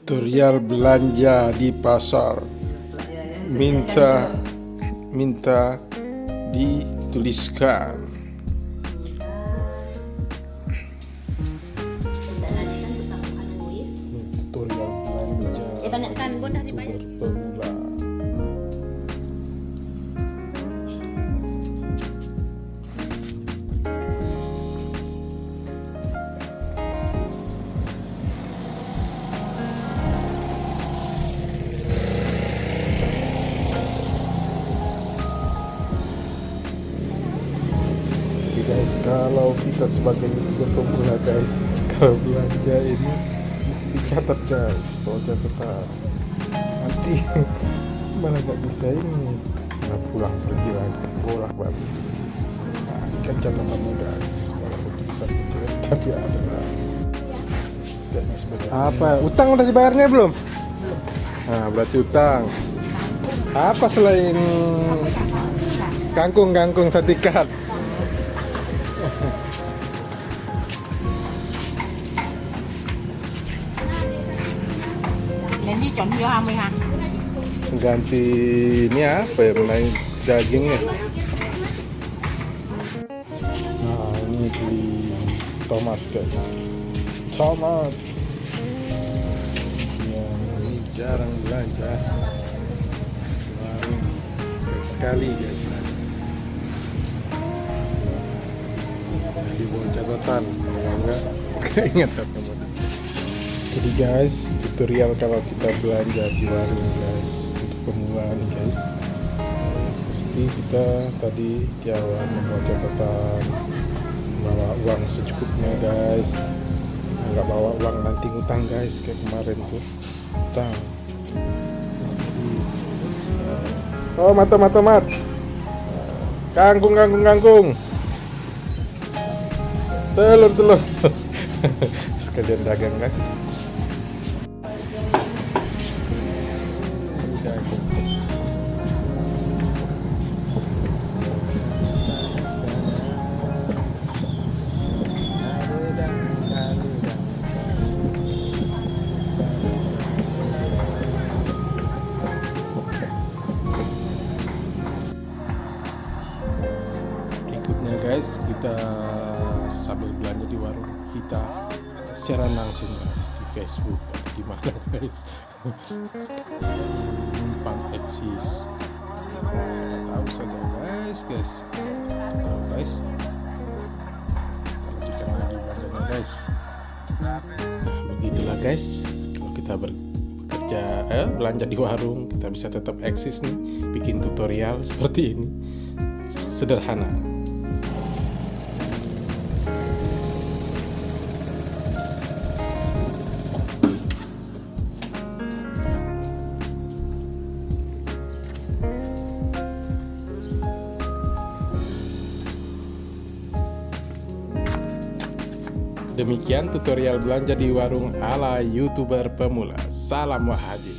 Tutorial belanja di pasar. Minta dituliskan. Tutorial belanja. Tanyakan Bunda dibayar. Pemula. Guys, kalau kita sebagai youtuber pemula guys, kalau belanja ini mesti dicatat guys, bawa catatan, nanti malah nggak bisa ini, malah pulang pergi lagi, bolak balik. Nah, ini kan catatannya guys, walaupun bisa kecil tapi ada lah. Apa? Utang udah dibayarnya belum? Nah, berarti utang. Apa selain kangkung satikat? Ini chọn vô 20 ha. Ganti ini apa ya, naik dagingnya. Nah, ini beli tomat guys, tomat ya, ini jarang belanja, sekali guys. Jadi bawa catatan, kalau enggak keinget ketemu. Jadi guys, tutorial kalau kita belanja di warung guys, untuk pemula nih guys, pasti kita tadi di awal membawa catatan, bawa uang secukupnya guys, nggak bawa uang nanti ngutang guys, kayak kemarin tuh utang. Oh, mat, kangkung, telur, sekalian dagang kan. Berikutnya guys, kita sambil belanja di warung, kita siaran langsung guys di Facebook atau di mana guys. Numpang eksis, siapa tahu saja guys. Tahu guys, kalau kita lagi belajarnya guys. Nah, begitulah guys, kalau kita bekerja belanja di warung, kita bisa tetap eksis nih, bikin tutorial seperti ini, sederhana. Demikian tutorial belanja di warung ala YouTuber pemula. Salam wahadi.